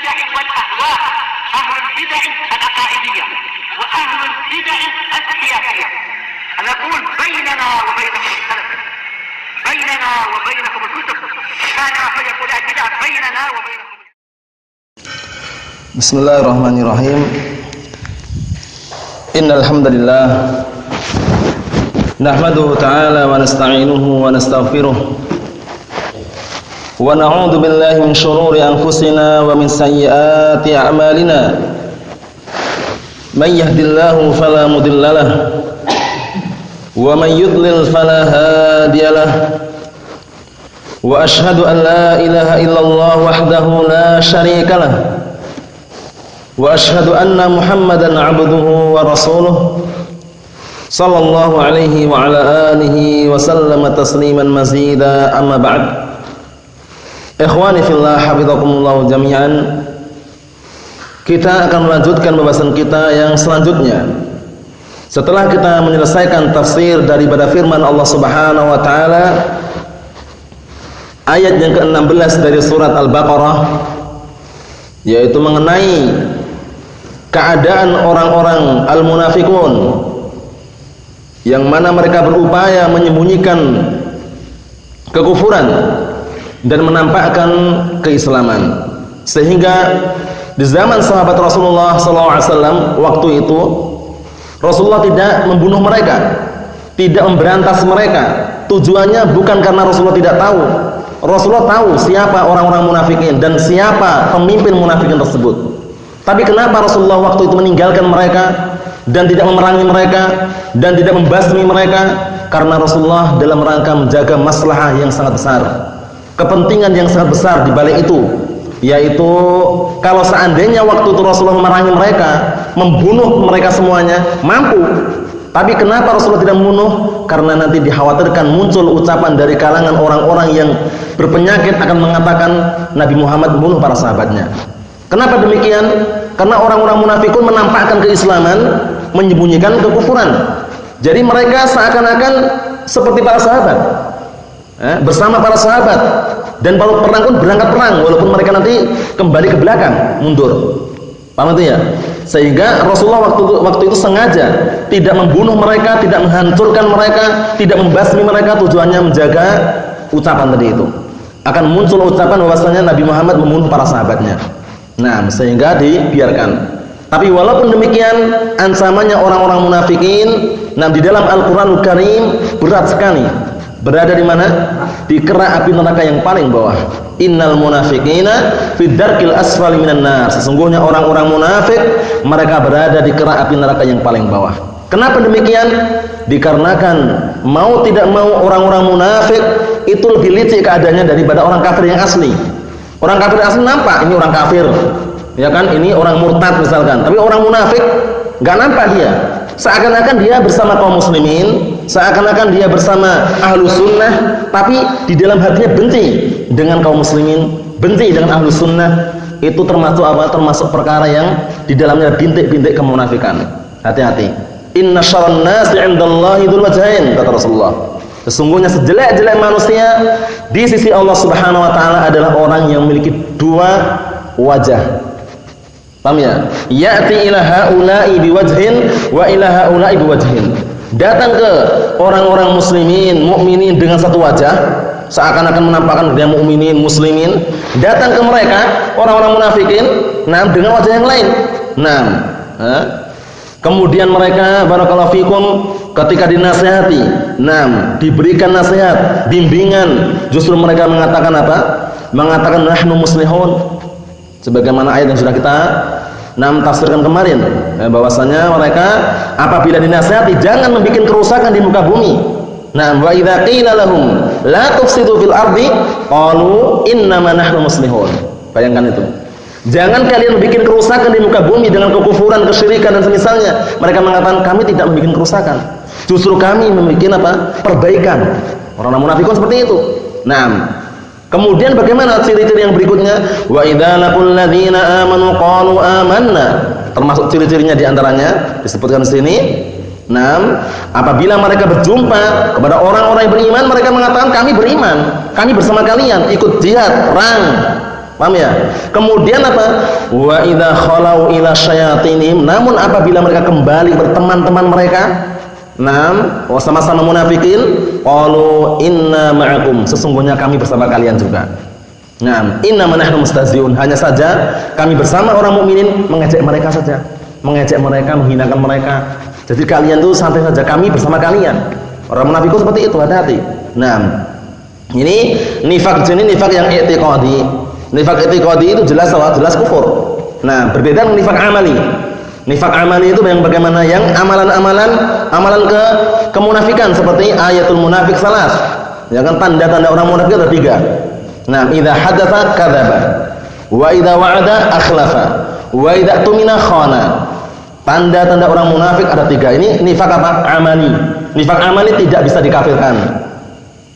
البدع والأهواء، أهل البدع العقائدية وأهل البدع السياسية. نقول بيننا وبينكم السلف، بيننا وبينكم الكتب، كان فيقول البدع بيننا وبينكم. Bismillahirrahmanirrahim. Innal hamdalillah nahmaduhu ta'ala wa nasta'inuhu wa nastaghfiruh wa na'udzu billahi min shururi anfusina wa min sayyiati a'malina. Man yahdihillahu fala mudhillalah wa man yudlil fala hadiyalah. Wa ashhadu an la ilaha illallah wahdahu la syarikalah. Wa ashhadu anna Muhammadan 'abduhu wa rasuluh sallallahu alaihi wa ala alihi wa sallama tasliman mazida, amma ba'd. Ikhwani fillah, hafizakumullah jami'an. Kita akan melanjutkan pembahasan kita yang selanjutnya. Setelah kita menyelesaikan tafsir daripada firman Allah Subhanahu wa taala ayat yang ke-16 dari surat Al-Baqarah, yaitu mengenai keadaan orang-orang al-munafikun yang mana mereka berupaya menyembunyikan kekufuran dan menampakkan keislaman, sehingga di zaman sahabat Rasulullah SAW waktu itu Rasulullah tidak membunuh mereka, tidak memberantas mereka. Tujuannya bukan karena Rasulullah tidak tahu. Rasulullah tahu siapa orang-orang munafikin dan siapa pemimpin munafikin tersebut. Tapi kenapa Rasulullah waktu itu meninggalkan mereka dan tidak memerangi mereka dan tidak membasmi mereka? Karena Rasulullah dalam rangka menjaga maslahah yang sangat besar, kepentingan yang sangat besar di balik itu, yaitu kalau seandainya waktu itu Rasulullah memerangi mereka, membunuh mereka semuanya, mampu. Tapi kenapa Rasulullah tidak membunuh? Karena nanti dikhawatirkan muncul ucapan dari kalangan orang-orang yang berpenyakit akan mengatakan Nabi Muhammad membunuh para sahabatnya. Kenapa demikian? Karena orang-orang munafikun menampakkan keislaman, menyembunyikan kekufuran. Jadi mereka seakan-akan seperti para sahabat, bersama para sahabat, dan kalau perang pun berangkat perang, walaupun mereka nanti kembali ke belakang, mundur. Paham itu ya? Sehingga Rasulullah waktu itu sengaja tidak membunuh mereka, tidak menghancurkan mereka, tidak membasmi mereka. Tujuannya menjaga ucapan tadi itu. Akan muncul ucapan bahwasanya Nabi Muhammad membunuh para sahabatnya. Nah, sehingga dibiarkan. Tapi walaupun demikian, ancamannya orang-orang munafikin, nah di dalam Al-Qur'anul Karim berat sekali. Berada di mana? Di kerak api neraka yang paling bawah. Innal munafiqina fid darkil asfali minan nar. Sesungguhnya orang-orang munafik mereka berada di kerak api neraka yang paling bawah. Kenapa demikian? Dikarenakan mau tidak mau orang-orang munafik itu lebih licik keadaannya daripada orang kafir yang asli. Orang kafir asli nampak ini orang kafir, ya kan? Ini orang murtad misalkan. Tapi orang munafik nggak nampak dia. Seakan-akan dia bersama kaum muslimin, seakan-akan dia bersama ahlu sunnah, tapi di dalam hatinya benci dengan kaum muslimin, benci dengan ahlu sunnah. Itu termasuk apa? Termasuk perkara yang di dalamnya bintik-bintik kemunafikan. Hati-hati. Inna syarran nasi 'indallahi dzul wajhain, kata Rasulullah. Sesungguhnya sejelek-jelek manusia di sisi Allah Subhanahu wa taala adalah orang yang memiliki dua wajah. Paham ya? Ya'ti ila haula'i biwajhin wa ila haula'i biwajhin. Datang ke orang-orang muslimin, mukminin dengan satu wajah, seakan-akan menampakkan dia mukminin, muslimin. Datang ke mereka, orang-orang munafikin, dengan wajah yang lain. Kemudian mereka barakallahu fikum ketika dinasihati, diberikan nasihat, bimbingan, justru mereka mengatakan apa? Mengatakan nahnu muslihun. Sebagaimana ayat yang sudah kita tafsirkan kemarin, bahwasanya mereka apabila dinasihati jangan membuat kerusakan di muka bumi. Wa idza qila lahum la tufsidu fil ardi qalu innama nahnu muslihun. Bayangkan itu. Jangan kalian bikin kerusakan di muka bumi dengan kekufuran, kesyirikan dan semisalnya. Mereka mengatakan kami tidak membuat kerusakan. Justru kami membuat apa? Perbaikan. Orang-orang munafikun seperti itu. Kemudian bagaimana ciri-ciri yang berikutnya? Wa idza laqul ladzina amanu qalu amanna. Termasuk ciri-cirinya di antaranya disebutkan di sini. Apabila mereka berjumpa kepada orang-orang yang beriman, mereka mengatakan kami beriman, kami bersama kalian, ikut jihad, perang. Paham ya? Kemudian apa? Wa idza khalau ila syayatinihim, namun apabila mereka kembali berteman-teman mereka, sama-sama munafikin, qalu inna ma'akum, sesungguhnya kami bersama kalian juga. Inna nahnu mustahzi'un, hanya saja kami bersama orang mukminin mengejek mereka saja. Mengejek mereka, menghinakan mereka. Jadi kalian tuh santai saja, kami bersama kalian. Orang munafik seperti itu, hati-hati. Ini nifak jenis nifak yang i'tiqadi. Nifak i'tiqadi itu jelas kufur. Berbeda dengan nifak amali. Nifak amali itu yang bagaimana? Yang amalan kemunafikan seperti ayatul munafik salas. Ya kan, tanda-tanda orang munafik ada 3. Idza hadatsa kadzaba, wa idza wa'ada akhlafa, wa idza tumina khana. Tanda-tanda orang munafik ada 3. Ini nifak apa? Amali. Nifak amali tidak bisa dikafirkan.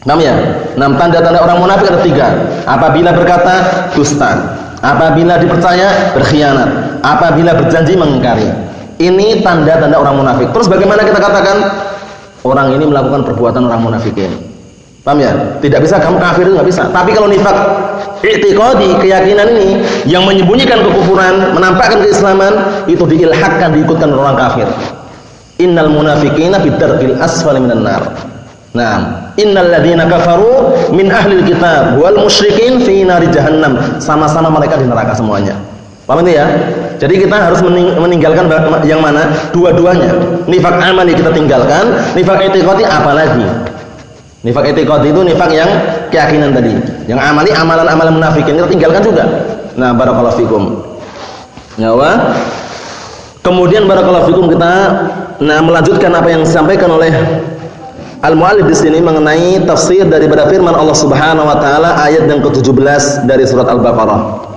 Paham ya? Tanda-tanda orang munafik ada 3. Apabila berkata dusta, apabila dipercaya berkhianat, apabila berjanji mengingkari. Ini tanda-tanda orang munafik. Terus bagaimana kita katakan orang ini melakukan perbuatan orang munafikin? Paham ya? Tidak bisa kamu kafir, itu nggak bisa. Tapi kalau nifak i'tiqadi, keyakinan ini yang menyembunyikan kekufuran, menampakkan keislaman, itu diilhakkan, diikutkan orang kafir. Innal munafiqina fid darkil asfali minan nar. Innal ladzina kafaru min ahlil kitab wal musyrikin fi nari jahannam. Sama-sama mereka di neraka semuanya. Paham itu ya? Jadi kita harus meninggalkan yang mana? Dua-duanya. Nifak amali kita tinggalkan, nifak i'tiqadi apalagi? Nifak i'tiqadi itu nifak yang keyakinan tadi. Yang amali amalan-amalan munafikin kita tinggalkan juga. Barakallahu fikum. Kemudian barakallahu fikum kita melanjutkan apa yang disampaikan oleh Al-Mu'allif di sini mengenai tafsir daripada firman Allah Subhanahu wa taala ayat yang ke-17 dari surat Al-Baqarah.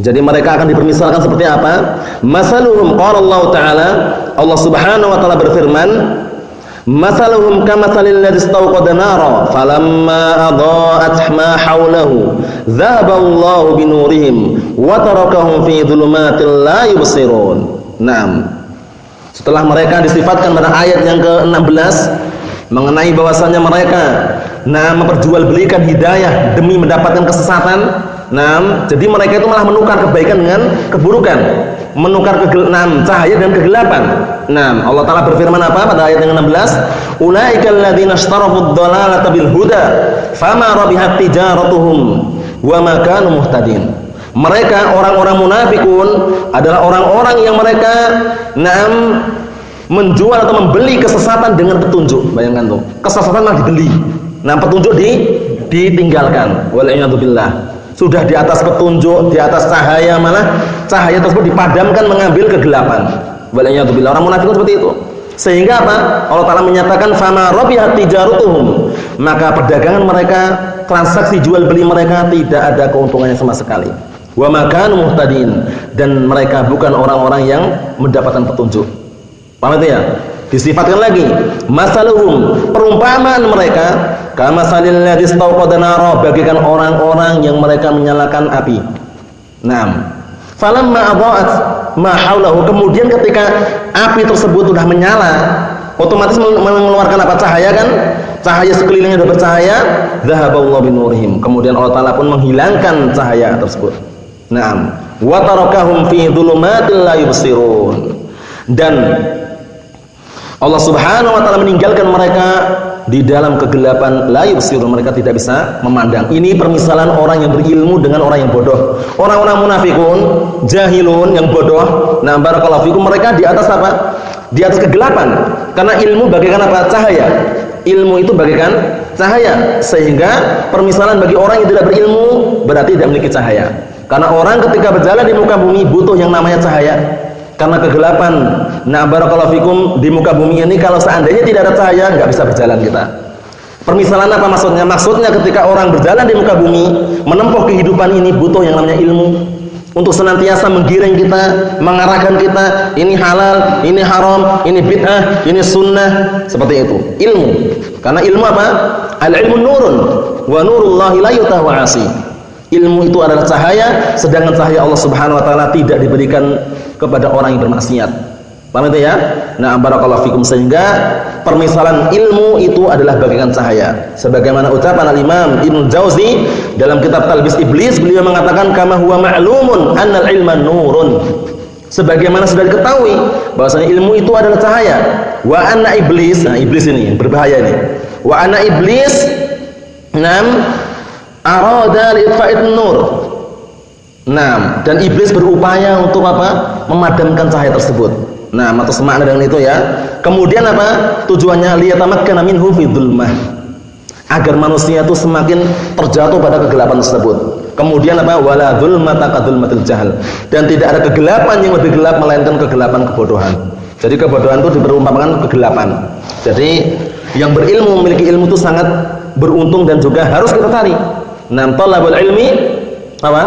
Jadi mereka akan dipermisalkan seperti apa? Masaluhum, qala Allah taala, Allah Subhanahu wa taala berfirman, masaluhum kamatsalil ladzi istawqada nara falamma adaa'at ma hawlahu dhahaba Allahu binurihim wa tarakahum fi dhulumatil la yubsirun. Setelah mereka disifatkan pada ayat yang ke-16 mengenai bahwasanya mereka memperjualbelikan hidayah demi mendapatkan kesesatan. Jadi mereka itu malah menukar kebaikan dengan keburukan, menukar cahaya dan kegelapan. Allah Taala berfirman apa pada ayat yang 16? Ulaikal ladzina ishtarafud dhalalata bil huda fama rabihat tijaratuhum wa ma kanu muhtadin. Mereka orang-orang munafikun adalah orang-orang yang mereka menjual atau membeli kesesatan dengan petunjuk. Bayangkan tuh, kesesatan malah dibeli. Petunjuk ditinggalkan. Wal'iyadzubillah. Sudah di atas petunjuk, di atas cahaya, malah cahaya tersebut dipadamkan mengambil kegelapan. Wal'iyadzubillah. Orang munafik seperti itu. Sehingga apa? Allah Ta'ala menyatakan fama rabihat tijarutuhum. Maka perdagangan mereka, transaksi jual beli mereka tidak ada keuntungannya sama sekali. Wa ma kanu muhtadin, dan mereka bukan orang-orang yang mendapatkan petunjuk. Paham itu ya? Disifatkan lagi masaluhum, perumpamaan mereka kamasalil ladzi istawqada nara, bagikan orang-orang yang mereka menyalakan api. Falamma adaa'at ma haulahu, kemudian ketika api tersebut sudah menyala, otomatis mengeluarkan apa? Cahaya kan? Cahaya sekelilingnya sudah bercahaya, dhahaballahu binurihim. Kemudian Allah Ta'ala pun menghilangkan cahaya tersebut. Wa tarakahum fi dhulumatil la yubsirun. Dan Allah Subhanahu wa taala meninggalkan mereka di dalam kegelapan la yubsirun, mereka tidak bisa memandang. Ini permisalan orang yang berilmu dengan orang yang bodoh. Orang-orang munafikun, jahilun yang bodoh, barakallahu fikum, mereka di atas apa? Di atas kegelapan. Karena ilmu bagaikan apa? Cahaya. Ilmu itu bagaikan cahaya, sehingga permisalan bagi orang yang tidak berilmu berarti tidak memiliki cahaya. Karena orang ketika berjalan di muka bumi butuh yang namanya cahaya. Karena kegelapan, barakallahu fikum, di muka bumi ini kalau seandainya tidak ada cahaya nggak bisa berjalan kita. Permisalan apa maksudnya? Maksudnya ketika orang berjalan di muka bumi, menempuh kehidupan ini butuh yang namanya ilmu untuk senantiasa menggiring kita, mengarahkan kita, ini halal, ini haram, ini bid'ah, ini sunnah, seperti itu. Ilmu. Karena ilmu apa? Al-ilmu nurun wa nurullahi la yutawasi. Ilmu itu adalah cahaya, sedangkan cahaya Allah Subhanahu wa taala tidak diberikan kepada orang yang bermaksiat. Paham itu ya? Nah, barakallahu fikum, sehingga permisalan ilmu itu adalah bagaikan cahaya. Sebagaimana ucapan Al-Imam Ibnu Jauzi dalam kitab Talbis Iblis, beliau mengatakan kama huwa ma'lumun annal ilma nurun. Sebagaimana sudah diketahui bahwasanya ilmu itu adalah cahaya. Wa anna iblis, nah iblis ini yang berbahaya ini. Wa anna iblis arada li'itfa'id nur. Dan iblis berupaya untuk apa? Memadamkan cahaya tersebut. Atau semakna dengan itu ya. Kemudian apa? Tujuannya liyatamakkana minhu fi dzulmah. Agar manusia itu semakin terjatuh pada kegelapan tersebut. Kemudian apa? Wala dzulmata kadzulmatil jahl. Dan tidak ada kegelapan yang lebih gelap melainkan kegelapan kebodohan. Jadi kebodohan itu diperumpamakan kegelapan. Jadi yang berilmu, memiliki ilmu itu sangat beruntung dan juga harus kita cari. Talabul ilmi apa?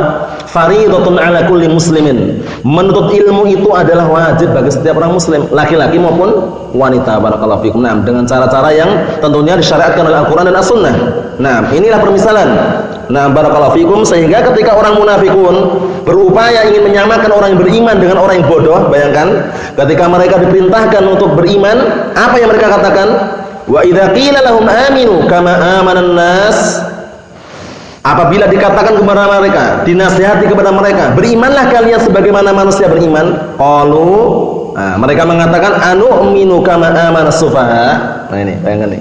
Fariidatun ala kulli muslimin. Menuntut ilmu itu adalah wajib bagi setiap orang muslim, laki-laki maupun wanita. Barakallahu fikum. Dengan cara-cara yang tentunya disyariatkan oleh Al-Qur'an dan As-Sunnah. Inilah permisalan. Barakallahu fikum, sehingga ketika orang munafikun berupaya ingin menyamakan orang yang beriman dengan orang yang bodoh, bayangkan ketika mereka diperintahkan untuk beriman, apa yang mereka katakan? Wa idza qila lahum aminu kama amanan nas. Apabila dikatakan kepada mereka, dinasihati kepada mereka, berimanlah kalian sebagaimana manusia beriman. Qalu, mereka mengatakan anu'minu kama amanas sufaha. Ini, bayangkan nih.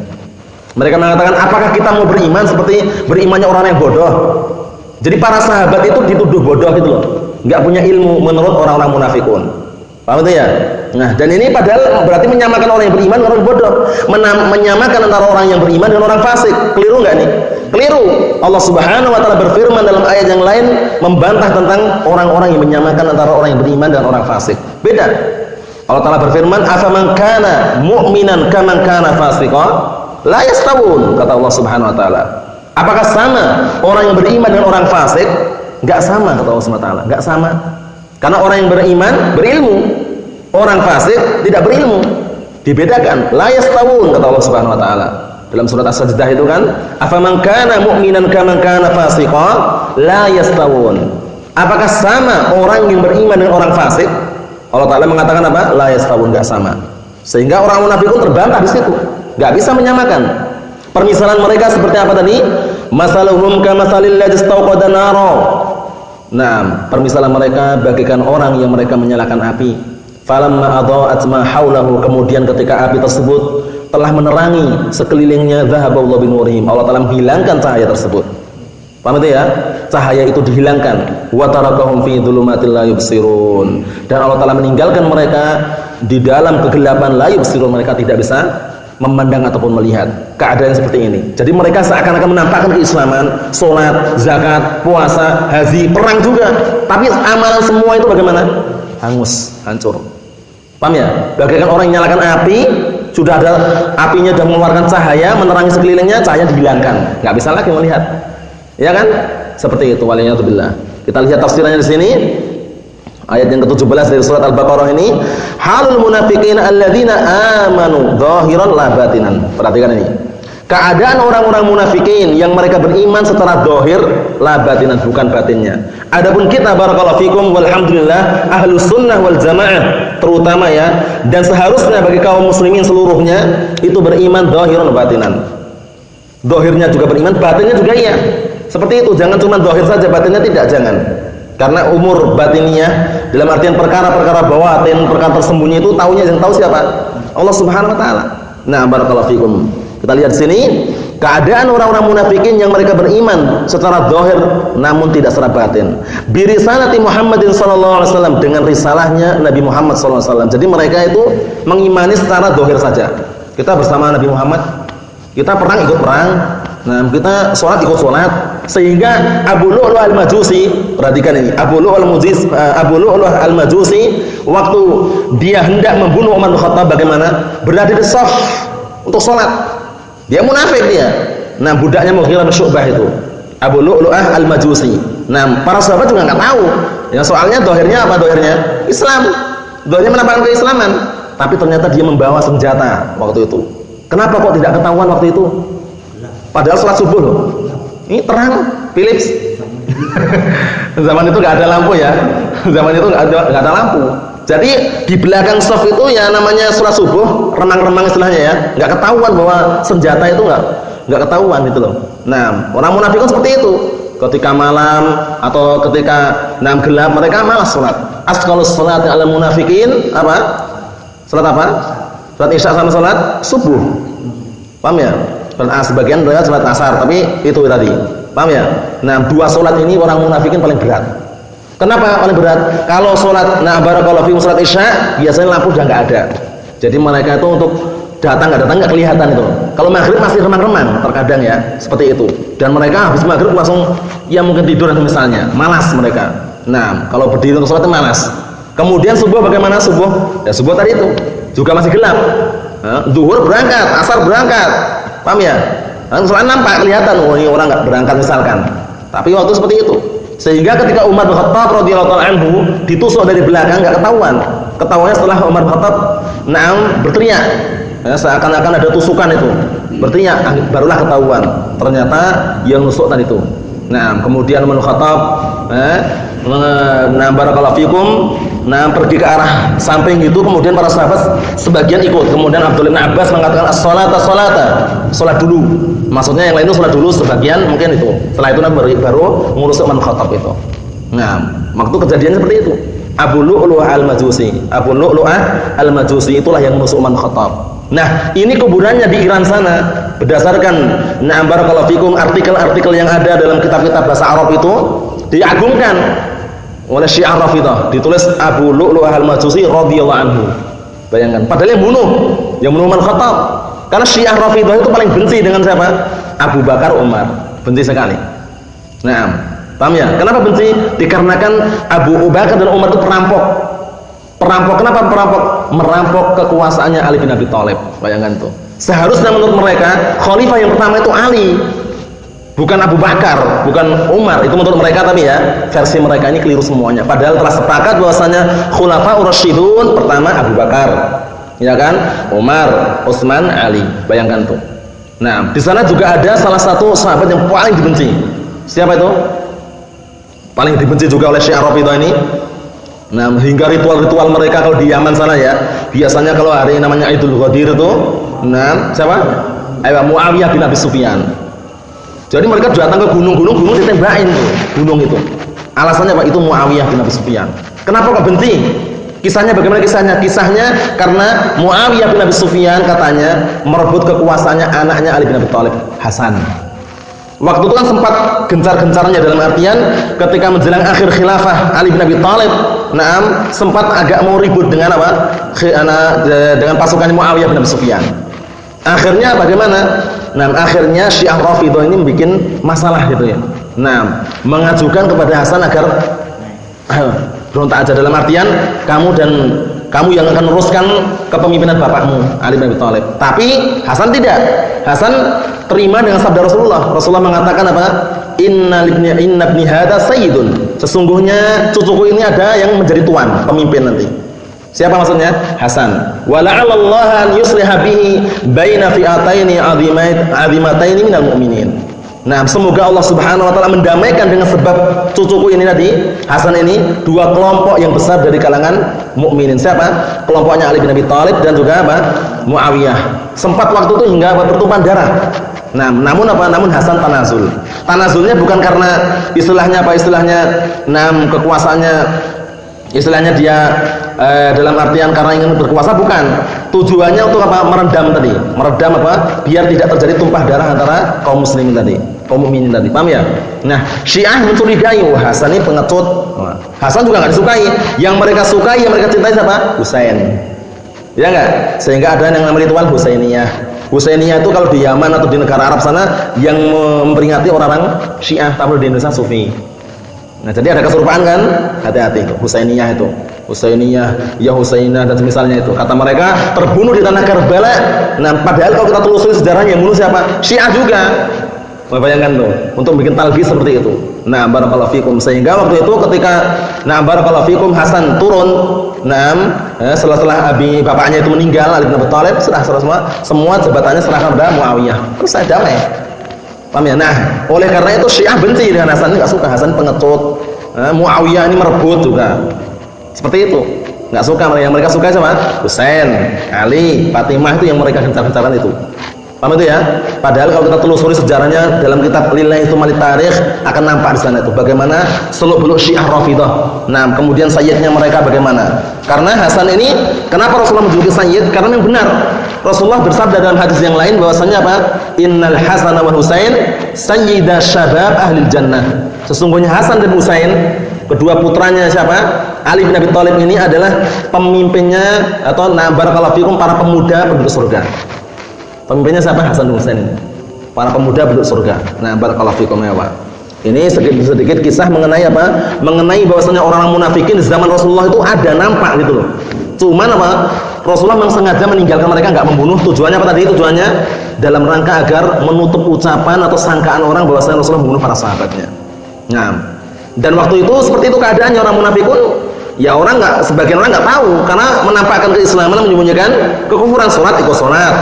Mereka mengatakan, apakah kita mau beriman seperti berimannya orang yang bodoh? Jadi para sahabat itu dituduh bodoh gitu loh. Enggak punya ilmu menurut orang-orang munafikun. Paham itu ya? Dan ini padahal berarti menyamakan orang yang beriman dengan orang bodoh. Menyamakan antara orang yang beriman dengan orang fasik. Keliru enggak nih? Keliru. Allah Subhanahu wa taala berfirman dalam ayat yang lain membantah tentang orang-orang yang menyamakan antara orang yang beriman dan orang fasik. Beda. Allah Taala berfirman, "Afaman kana mu'minan kaman kana fasiqa la yastawun," kata Allah Subhanahu wa taala. Apakah sama orang yang beriman dengan orang fasik? Enggak sama, kata Allah Subhanahu wa taala. Enggak sama. Karena orang yang beriman berilmu, orang fasik tidak berilmu. Dibedakan, la yastawun, kata Allah Subhanahu wa taala. Dalam surat As-Sajdah itu kan, afaman kana mu'minan kaman kana fasiqa la yastawun. Apakah sama orang yang beriman dengan orang fasik? Allah Taala mengatakan apa? La yastawun, enggak sama. Sehingga orang munafikun terbantah di situ. Enggak bisa menyamakan. Permisalan mereka seperti apa tadi? Masaluhum kamatsalil ladzi istawqada nara. Permisalan mereka bagaikan orang yang mereka menyalakan api. Falamma adaa'at ma haulahu, kemudian ketika api tersebut telah menerangi sekelilingnya, dzahaballahu binurihim, Allah Taala menghilangkan cahaya tersebut. Paham itu ya? Cahaya itu dihilangkan. Wa tarakahum fi dzulumatil la yubsirun. Dan Allah Taala meninggalkan mereka di dalam kegelapan la yubsirun, mereka tidak bisa memandang ataupun melihat keadaan seperti ini. Jadi mereka seakan-akan menampakkan keislaman, salat, zakat, puasa, haji, perang juga, tapi amalan semua itu bagaimana? Hangus, hancur. Paham ya? Bagaikan orang yang nyalakan api, sudah ada apinya sudah mengeluarkan cahaya, menerangi sekelilingnya, cahaya dihilangkan, nggak bisa lagi melihat. Ya kan? Seperti itu, waliyatubillah. Kita lihat tafsirannya di sini. Ayat yang ke-17 dari surat Al-Baqarah ini, halul munafiqina alladzina amanu zahiran la batinan. Perhatikan ini. Keadaan orang-orang munafikin yang mereka beriman secara zahir, la batinan, bukan batinnya. Adapun kita barakallahu fikum walhamdulillah ahlus sunnah wal jamaah terutama ya, dan seharusnya bagi kaum muslimin seluruhnya itu beriman zahiran batinan. Zahirnya juga beriman, batinnya juga iya. Seperti itu, jangan cuma zahir saja, batinnya tidak, jangan. Karena umur batiniyah dalam artian perkara-perkara bawatin, perkara tersembunyi itu taunya yang tahu siapa? Allah Subhanahu wa taala. Barakallahu fikum. Kita lihat di sini keadaan orang-orang munafikin yang mereka beriman secara zahir namun tidak secara batin. Bi risalati Muhammadin sallallahu alaihi wasallam, dengan risalahnya Nabi Muhammad sallallahu alaihi wasallam. Jadi mereka itu mengimani secara zahir saja. Kita bersama Nabi Muhammad, kita perang ikut perang. Kita sholat ikut sholat. Sehingga Abu Lu'lu'ah al-Majusi, perhatikan ini, Abu Lu'lu'ah al-Majusi waktu dia hendak membunuh Umar bin Khattab, bagaimana? Berada di shaf untuk sholat. Dia munafik dia. Budaknya Mughirah bin Syu'bah itu, Abu Lu'lu'ah al-Majusi. Para sahabat juga nggak tahu. Ya, soalnya dohirnya apa? Dohirnya Islam. Dohirnya menampakkan keislaman. Tapi ternyata dia membawa senjata waktu itu. Kenapa kok tidak ketahuan waktu itu? Padahal sholat subuh loh. Ini terang, Philips. Zaman itu nggak ada lampu ya. Zaman itu nggak ada lampu. Jadi di belakang shaf itu ya namanya sholat subuh, remang-remang istilahnya ya, nggak ketahuan bahwa senjata itu nggak ketahuan gitu loh. Nah, orang munafikun seperti itu. Ketika malam atau ketika gelap mereka malas sholat. Asqalus sholat ala munafikin apa? Sholat apa? Sholat isya sama sholat subuh. Paham ya? Sebagian mereka sholat asar, tapi itu tadi. Paham ya? Nah, dua sholat ini orang munafikin paling berat. Kenapa paling berat? Kalau sholat barakallahu fiikum sholat isya biasanya lampu udah nggak ada. Jadi mereka itu untuk datang nggak kelihatan itu. Kalau maghrib masih remang-remang terkadang ya seperti itu. Dan mereka habis maghrib langsung ya mungkin tidur misalnya, malas mereka. Nah kalau berdiri untuk sholat malas. Kemudian subuh bagaimana subuh? Ya subuh tadi itu juga masih gelap. Zuhur berangkat, asar berangkat, paham ya? Sholat nampak kelihatan, oh ini orang nggak berangkat misalkan. Tapi waktu seperti itu. Sehingga ketika Umar bin Khattab radhiyallahu anhu ditusuk dari belakang nggak ketahuan. Ketahuannya setelah Umar bin Khattab berteriak. Ya, seakan-akan ada tusukan itu. Berteriak barulah ketahuan. Ternyata yang nusuk tadi itu. Nah, kemudian Umar bin Khattab barakallahu fikum pergi ke arah samping itu, kemudian para sahabat sebagian ikut. Kemudian Abdullah bin Abbas mengatakan as-salata salat dulu. Maksudnya yang lain itu salat dulu, sebagian mungkin itu. Setelah itu baru ngurus Umar bin Khattab itu. Nah, waktu kejadiannya seperti itu. Abu Lu'lu'ah al-Majusi itulah yang ngurus Umar bin Khattab. Nah, ini kuburannya di Iran sana. Berdasarkan barakallahu fikum artikel-artikel yang ada dalam kitab-kitab bahasa Arab itu diagungkan oleh Syiah Rafidah, ditulis Abu Lu'lu'ah al-Majusi radhiyallahu anhu. Bayangkan, padahal yang bunuh Umar Khattab. Karena Syiah Rafidah itu paling benci dengan siapa? Abu Bakar, Umar. Benci sekali. Nah, paham ya? Kenapa benci? Dikarenakan Abu Bakar dan Umar itu perampok. Kenapa perampok? Merampok kekuasaannya Ali bin Abi Thalib. Bayangkan tuh. Seharusnya menurut mereka khalifah yang pertama itu Ali. Bukan Abu Bakar, bukan Umar. Itu menurut mereka, tapi ya versi mereka ini keliru semuanya. Padahal telah sepakat bahwasanya Khulafaur Rasyidun pertama Abu Bakar, ya kan? Umar, Utsman, Ali. Bayangkan tuh. Nah, di sana juga ada salah satu sahabat yang paling dibenci. Siapa itu? Paling dibenci juga oleh Syiah Rafidah ini. Nah, hingga ritual-ritual mereka kalau di Yaman sana ya, biasanya kalau hari namanya Idul Ghadir itu, siapa? Muawiyah bin Abi Sufyan. Jadi mereka datang ke gunung ditembakin tuh, gunung itu. Alasannya Pak, itu Muawiyah bin Abi Sufyan. Kenapa kok benci? Kisahnya bagaimana kisahnya? Kisahnya karena Muawiyah bin Abi Sufyan katanya merebut kekuasaannya anaknya Ali bin Abi Thalib, Hasan. Waktu itu kan sempat gencar-gencarnya, dalam artian ketika menjelang akhir khilafah Ali bin Abi Thalib, sempat agak mau ribut dengan apa? Dengan pasukan Muawiyah bin Abi Sufyan. Akhirnya bagaimana? Akhirnya Syiah Rafidah ini bikin masalah gitu ya. Mengajukan kepada Hasan agar berontak aja, dalam artian kamu yang akan meneruskan kepemimpinan bapakmu Ali bin Abi Thalib. Tapi Hasan tidak. Hasan terima dengan sabda Rasulullah. Rasulullah mengatakan apa? Inna ibni hadza sayyidun. Sesungguhnya cucuku ini ada yang menjadi tuan, pemimpin nanti. Siapa maksudnya? Hasan. Wa la'allallaha an yusliha bihi baina fi'ataini 'azimataini minal mu'minin. Nah, semoga Allah Subhanahu wa taala mendamaikan dengan sebab cucuku ini tadi, Hasan ini, dua kelompok yang besar dari kalangan mukminin. Siapa? Kelompoknya Ali bin Abi Thalib dan juga apa? Muawiyah. Sempat waktu itu hingga bertumpahan darah. Namun Hasan tanazul. Tanazulnya bukan karena istilahnya kekuasaannya, istilahnya dia dalam artian karena ingin berkuasa, bukan. Tujuannya untuk apa? Meredam apa? Biar tidak terjadi tumpah darah antara kaum muslimin tadi, kaum mukminin tadi. Paham ya? Nah, Syiah mencurigai Hasan ini pengecut. Hasan juga nggak disukai. Yang mereka sukai, yang mereka cintai siapa? Husain. Ya enggak? Sehingga ada yang namanya ritual Husainiyah. Husainiyah itu kalau di Yaman atau di negara Arab sana yang memperingati orang-orang Syiah, tapi di Indonesia Sufi. Nah, jadi ada keserupaan kan? Hati-hati itu, Husainiyah itu. Husainiyah, ya Husainah dan semisalnya itu. Kata mereka terbunuh di tanah Karbala. Padahal kalau kita telusuri sejarahnya yang bunuh siapa? Syiah juga. Bayangkan tuh, untuk bikin talbis seperti itu. Barakallahu fikum. Sehingga waktu itu ketika barakallahu fikum Hasan turun, setelah bapaknya itu meninggal, Ali bin Abi Thalib, semua jabatannya serahkan kepada Muawiyah. Terus saya damai. Paham ya? Oleh karena itu Syiah benci dengan Hasan, enggak suka. Hasan pengecut. Muawiyah ini merebut juga. Seperti itu. Nggak suka mereka. Yang mereka suka siapa? Husain, Ali, Fatimah, itu yang mereka gencar-gencaran itu. Paham itu ya? Padahal kalau kita telusuri sejarahnya dalam kitab Lillahi Tsumali Tarikh akan nampak di sana itu bagaimana seluk-beluk Syiah Rafidhah. Nah, kemudian sayyidnya mereka bagaimana? Karena Hasan ini, kenapa Rasulullah menjuluki sayyid? Karena yang benar. Rasulullah bersabda dalam hadis yang lain bahwasanya apa? Innal Hasan wa Husain sayyida syabab ahli jannah. Sesungguhnya Hasan dan Husain, kedua putranya siapa? Ali bin Abi Thalib ini adalah pemimpinnya atau barakallahu fikum para pemuda penduduk surga. Pemimpinnya siapa? Hasan dan Husain. Para pemuda penduduk surga. Nah, barakallahu fikum ya Pak. Ini sedikit kisah mengenai apa? Mengenai bahwasanya orang-orang munafikin di zaman Rasulullah itu ada nampak gitu loh. Cuman apa? Rasulullah memang sengaja meninggalkan mereka, enggak membunuh. Tujuannya apa tadi? Tujuannya dalam rangka agar menutup ucapan atau sangkaan orang bahwasanya Rasulullah membunuh para sahabatnya. Nah, dan waktu itu seperti itu keadaannya orang munafikun. Ya orang enggak, sebagian orang enggak tahu karena menampakkan keislaman menyembunyikan kekufuran. Salat ikut salat,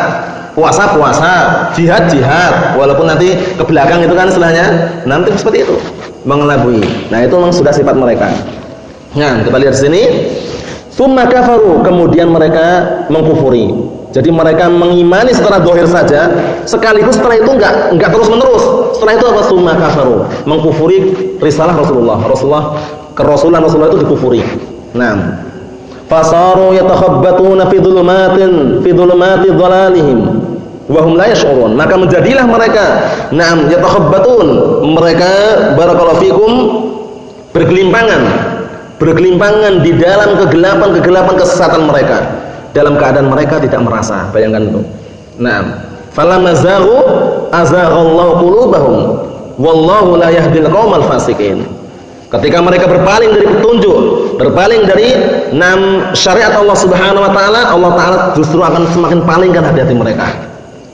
puasa, jihad, walaupun nanti ke belakang itu kan istilahnya nanti seperti itu, mengelabui. Nah, itu memang sudah sifat mereka. Nah, kita lihat sini, tsumma kafaru, kemudian mereka mengkufuri. Jadi mereka mengimani setelah zahir saja, sekaligus setelah itu enggak terus-menerus. Setelah itu apa? Tsumma kafaru, mengkufuri risalah Rasulullah. Kerasulan Rasulullah itu dikufuri. Nah, fasaru yatakhabbatuna fi dhulumati dhalalihim wa hum la yash'urun. Maka menjadilah mereka yatakhabbatun, mereka barakallahu fikum bergelimpangan di dalam kegelapan kesesatan mereka dalam keadaan mereka tidak merasa. Bayangkan itu. Falamazaghu azaghallahu qulubahum wallahu la yahdil qaumal fasiqin. Ketika mereka berpaling dari petunjuk, berpaling dari syariat Allah Subhanahu wa taala, Allah taala justru akan semakin palingkan hati-hati mereka.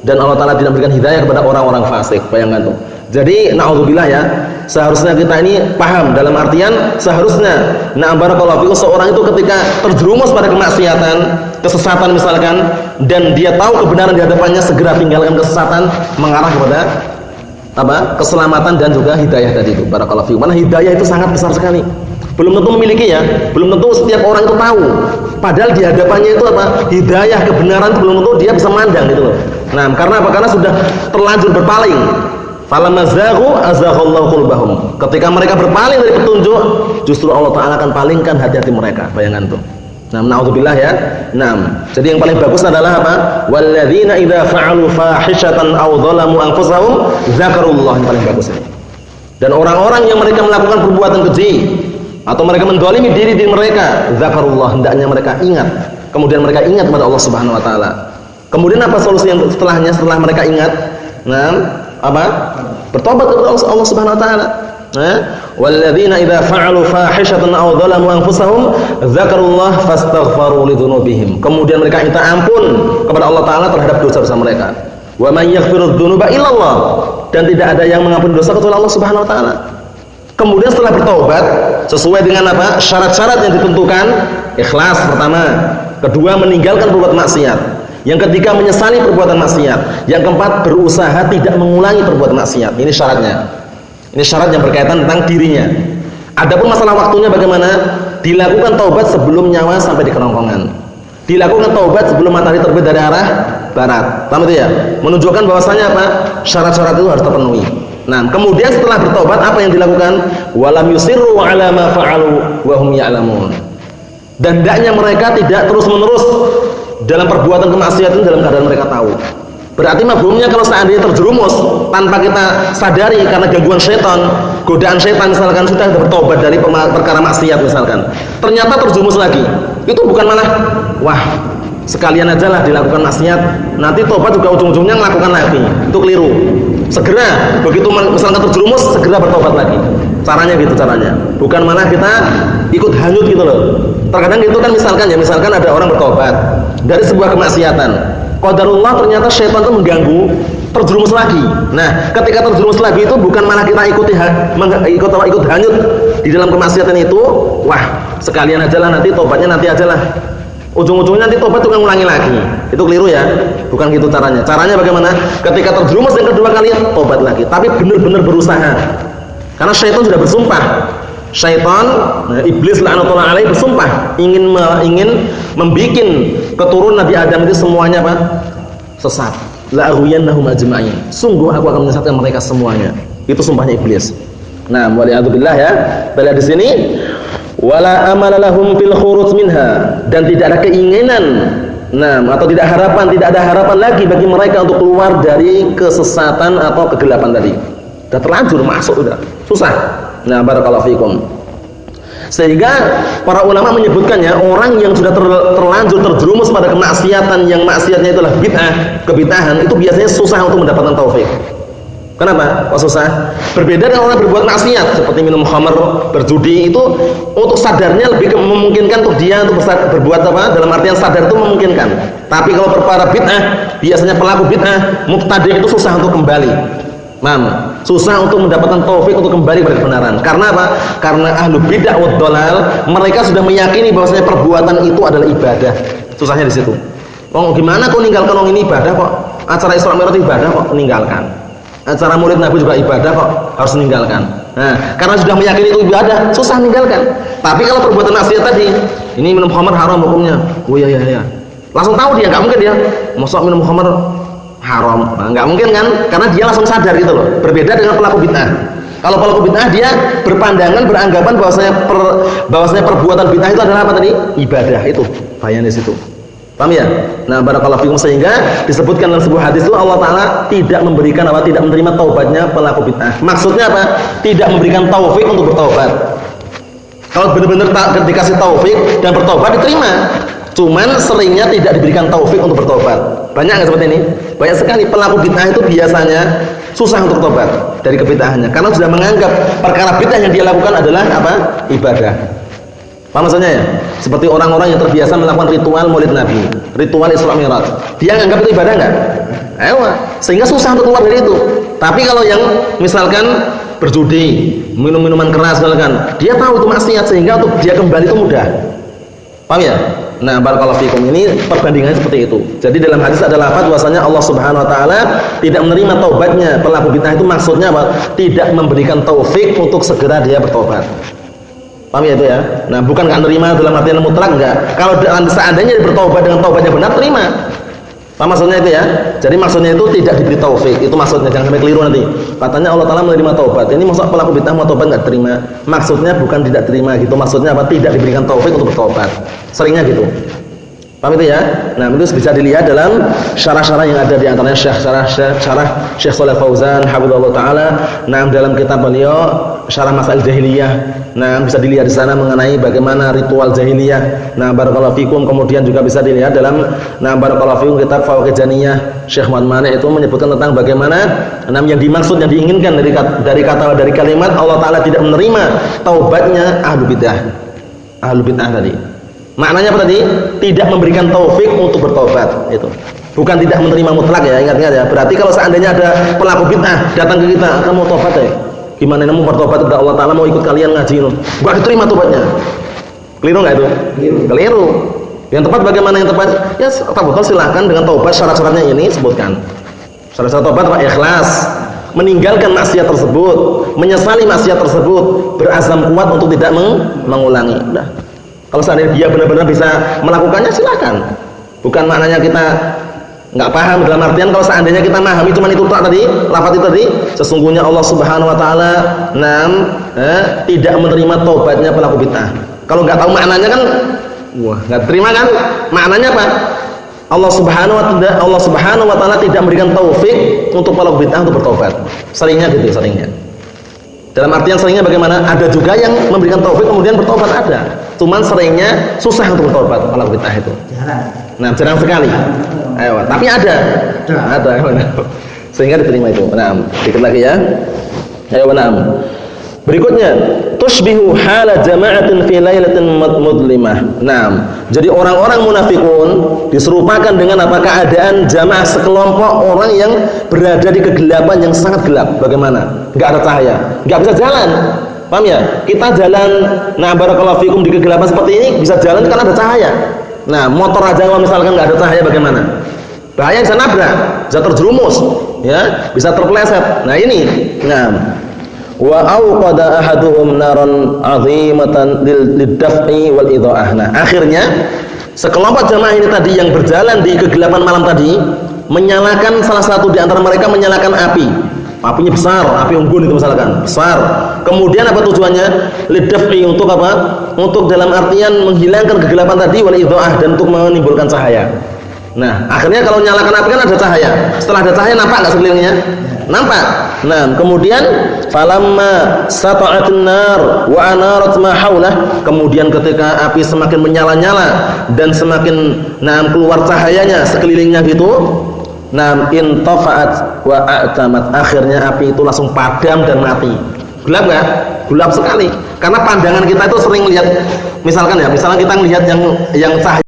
Dan Allah taala tidak memberikan hidayah kepada orang-orang fasik. Bayangkan tuh. Jadi naudzubillah ya, seharusnya kita ini paham dalam artian seharusnya barakallahu fikum seorang itu ketika terjerumus pada kemaksiatan, kesesatan misalkan, dan dia tahu kebenaran di hadapannya, segera tinggalkan kesesatan, mengarah kepada keselamatan dan juga hidayah tadi itu. Barakallahu fikum. Karena hidayah itu sangat besar sekali. Belum tentu memiliki ya, belum tentu setiap orang itu tahu. Padahal di hadapannya itu hidayah kebenaran itu belum tentu dia bisa mandang gitu loh. Nah, karena apa? Karena sudah terlanjur berpaling. Falamazaghu azaghallahu qulubahum. Ketika mereka berpaling dari petunjuk, justru Allah taala akan palingkan hati-hati mereka. Bayangkan tuh. Naudzubillah ya. Jadi yang paling bagus adalah apa? Walladzina idza fa'alu fahishatan aw dhalamu anfusahum dzakarullah, yang paling bagus ini. Dan orang-orang yang mereka melakukan perbuatan keji atau mereka mendolimi diri mereka, dzakarullah, hendaknya mereka ingat. Kemudian mereka ingat kepada Allah Subhanahu wa taala. Kemudian apa solusi yang setelahnya setelah mereka ingat? Bertobat kepada Allah Subhanahu wa taala. Walladzina idza fa'alu fahishatan aw dhalamu anfusahum dzakarullah fastaghfaru lidzunubihim. Kemudian mereka minta ampun kepada Allah taala terhadap dosa-dosa mereka. Wa may yaghfirudz dzunuba illallah, dan tidak ada yang mengampuni dosa kecuali Allah Subhanahu wa taala. Kemudian setelah bertobat sesuai dengan apa? Syarat-syarat yang ditentukan, ikhlas pertama, kedua meninggalkan perbuatan maksiat, yang ketiga menyesali perbuatan maksiat, yang keempat berusaha tidak mengulangi perbuatan maksiat. Ini syaratnya. Ini syarat yang berkaitan tentang dirinya. Adapun masalah waktunya bagaimana? Dilakukan taubat sebelum nyawa sampai di kerongkongan. Dilakukan taubat sebelum matahari terbit dari arah barat. Paham itu ya? Menunjukkan bahwasanya apa? Syarat-syarat itu harus terpenuhi. Nah, kemudian setelah bertobat apa yang dilakukan? Walam yusirru 'ala ma fa'alu wa hum ya'lamun. Dan hendaknya mereka tidak terus-menerus dalam perbuatan kemaksiatan dalam keadaan mereka tahu. Berarti mafhumnya kalau seandainya terjerumus tanpa kita sadari karena gangguan syaitan, godaan syaitan misalkan, sudah bertobat dari perkara maksiat misalkan, ternyata terjerumus lagi, itu bukan malah wah sekalian aja lah dilakukan maksiat, nanti tobat juga ujung-ujungnya melakukan lagi, itu keliru. Segera begitu misalkan terjerumus segera bertobat lagi. Caranya gitu caranya. Bukan malah kita ikut hanyut gitu loh. Terkadang gitu kan misalkan ada orang bertobat dari sebuah kemaksiatan. Qadarullah ternyata syaitan itu mengganggu, terjerumus lagi. Nah, ketika terjerumus lagi itu bukan malah kita ikut hanyut di dalam kemaksiatan itu, wah, sekalian aja lah nanti tobatnya nanti aja lah. Ujung-ujungnya nanti tobat itu ngulangi lagi. Itu keliru ya. Bukan gitu caranya. Caranya bagaimana? Ketika terjerumus yang kedua kali tobat lagi, tapi benar-benar berusaha. Karena syaitan sudah bersumpah. Syaitan, iblis la'natullah alaihi bersumpah ingin membuat keturunan Nabi Adam itu semuanya apa? Sesat. La'aghwiyannahum ajma'in. Sungguh aku akan menyesatkan mereka semuanya. Itu sumpahnya iblis. Nah, waliyadzubillah ya. Pada di sini wala amala lahum fil khuruj minha, dan tidak ada keinginan atau tidak ada harapan lagi bagi mereka untuk keluar dari kesesatan atau kegelapan tadi. Sudah terlanjur masuk, sudah susah. Nah, barakallahu fikum. Sehingga para ulama menyebutkannya orang yang sudah terlanjur terjerumus pada kemaksiatan yang maksiatnya itulah bid'ah, kebid'ahan, itu biasanya susah untuk mendapatkan taufik. Kenapa? Kok susah? Berbeda dengan orang berbuat maksiat seperti minum khamr, berjudi, itu untuk sadarnya lebih memungkinkan untuk dia untuk berbuat apa? Dalam artian sadar itu memungkinkan. Tapi kalau para bid'ah, biasanya pelaku bid'ah, mubtadi' itu susah untuk kembali. Susah untuk mendapatkan taufik untuk kembali pada kebenaran. Karena apa? Karena ahlu bid'ah wad dhalal, mereka sudah meyakini bahwasanya perbuatan itu adalah ibadah. Susahnya di situ. Oh, gimana kok ninggalkan orang ini ibadah kok? Acara Isra Mi'raj ibadah kok meninggalkan. Acara Maulid Nabi juga ibadah kok harus meninggalkan. Nah, karena sudah meyakini itu ibadah, susah meninggalkan. Tapi kalau perbuatan maksiat tadi, ini minum khamr haram hukumnya. Oh iya. Langsung tahu dia, enggak mungkin dia. Masa minum khamr haram? Nah, enggak mungkin kan? Karena dia langsung sadar gitu loh. Berbeda dengan pelaku bid'ah. Kalau pelaku bid'ah dia berpandangan, beranggapan bahwasanya perbuatan bid'ah itu adalah apa tadi? Ibadah. Itu bahayanya di situ. Paham ya? Nah, barakallahu fikum, sehingga disebutkan dalam sebuah hadis itu Allah Ta'ala tidak memberikan apa? Tidak menerima taubatnya pelaku bid'ah. Maksudnya apa? Tidak memberikan taufik untuk bertaubat. Kalau benar-benar dikasih taufik dan bertaubat diterima. Cuman seringnya tidak diberikan taufik untuk bertobat. Banyak nggak seperti ini? Banyak sekali pelaku bid'ah itu biasanya susah untuk tobat dari kebid'ahannya karena sudah menganggap perkara bid'ah yang dia lakukan adalah apa? Ibadah. Paham maksudnya ya? Seperti orang-orang yang terbiasa melakukan ritual Maulid Nabi, ritual Isra Mi'raj. Dia menganggap itu ibadah enggak? Sehingga susah untuk keluar dari itu. Tapi kalau yang misalkan berjudi, minum minuman keras misalkan, dia tahu itu maksiat sehingga untuk dia kembali itu mudah. Paham ya? Nah, barakallahu fikum, ini perbandingannya seperti itu. Jadi dalam hadis ada lafaz bahwasanya Allah Subhanahu wa taala tidak menerima taubatnya pelaku bid'ah, itu maksudnya apa? Tidak memberikan taufik untuk segera dia bertobat. Paham ya itu ya? Nah, bukan enggak menerima dalam artian mutlak, enggak. Kalau seandainya dia bertobat dengan taubatnya benar, terima. Paham maksudnya itu ya? Jadi maksudnya itu tidak diberi taufik. Itu maksudnya, jangan sampai keliru nanti. Katanya Allah Ta'ala menerima taubat. Ini maksud pelaku bid'ah mau taubat enggak terima. Maksudnya bukan tidak terima gitu. Maksudnya apa? Tidak diberikan taufik untuk bertobat. Seringnya gitu. Paham itu ya? Nah, itu bisa dilihat dalam syarah-syarah yang ada di antaranya syarah Syekh Shalih Fauzan hafizallahu taala. Nah, dalam kitab beliau Syarah Masail Jahiliyah. Nah, bisa dilihat di sana mengenai bagaimana ritual jahiliyah. Nah, barakallahu fikum. Kemudian juga bisa dilihat dalam barakallahu fikum kitab Fawaid Janiyah Syekh Muhammad Mani itu menyebutkan tentang bagaimana yang dimaksud, yang diinginkan dari kalimat Allah Taala tidak menerima taubatnya ahlu bid'ah. Ahlu bid'ah tadi. Maknanya apa tadi? Tidak memberikan taufik untuk bertobat. Itu. Bukan tidak menerima mutlak ya, ingat-ingat ya. Berarti kalau seandainya ada pelaku bid'ah datang ke kita, kamu mau tobat ya? Gimana kamu bertobat kepada Allah Ta'ala, mau ikut kalian ngaji itu? Enggak diterima tobatnya. Keliru enggak itu? Keliru. Yang tepat bagaimana yang tepat? Ya, betul silahkan dengan taubat, syarat-syaratnya ini sebutkan. Syarat-syarat taubat apa? Ikhlas, meninggalkan maksiat tersebut, menyesali maksiat tersebut, berazam kuat untuk tidak mengulangi. Udah. Kalau seandainya dia benar-benar bisa melakukannya, silakan. Bukan maknanya kita nggak paham dalam artian kalau seandainya kita memahami cuma itu tadi, lafaz itu tadi, sesungguhnya Allah Subhanahu wa taala tidak menerima taubatnya pelaku bid'ah. Kalau nggak tahu maknanya kan nggak terima kan? Maknanya apa? Allah Subhanahu wa taala tidak memberikan taufik untuk pelaku bid'ah untuk bertobat. Seringnya gitu, seringnya. Dalam artian seringnya bagaimana? Ada juga yang memberikan taufik kemudian bertobat ada. Cuman seringnya susah untuk bertobat pelaku bid'ah itu. Nah, jarang sekali. Ayo, tapi ada. Ada. Sehingga diterima itu. Nah, dikit lagi ya. Ayo, nah. Berikutnya, tushbihu hala jama'atin fi lailatin mudlimah. Nah, jadi orang-orang munafikun diserupakan dengan apa? Keadaan jamaah sekelompok orang yang berada di kegelapan yang sangat gelap. Bagaimana? Enggak ada cahaya, enggak bisa jalan. Paham ya? Kita jalan, nah barakallahu fikum, di kegelapan seperti ini bisa jalan karena ada cahaya. Nah, motor aja kalau misalkan enggak ada cahaya bagaimana? Bahaya, bisa nabrak, bisa terjerumus, ya, bisa terpeleset. Nah, ini. Nah, wa auqada ahaduhum naran 'azimatan lidaf'i wal idha'ah. Nah, akhirnya sekelompok jamaah ini tadi yang berjalan di kegelapan malam tadi menyalakan, salah satu di antara mereka menyalakan api. Apinya besar, api unggun itu misalkan, besar. Kemudian apa tujuannya? Lidaf'i, untuk apa? Untuk dalam artian menghilangkan kegelapan tadi, wal idha'ah, dan untuk menimbulkan cahaya. Nah, akhirnya kalau nyalakan api kan ada cahaya. Setelah ada cahaya nampak enggak sekelilingnya? Nampak. Nah, kemudian falamma sata'atun nar wa anarat ma haulah, kemudian ketika api semakin menyala-nyala dan semakin keluar cahayanya sekelilingnya gitu, intafa'at wa a'tamat, akhirnya api itu langsung padam dan mati. Gelap enggak? Gelap sekali. Karena pandangan kita itu sering lihat, misalkan kita melihat yang cahaya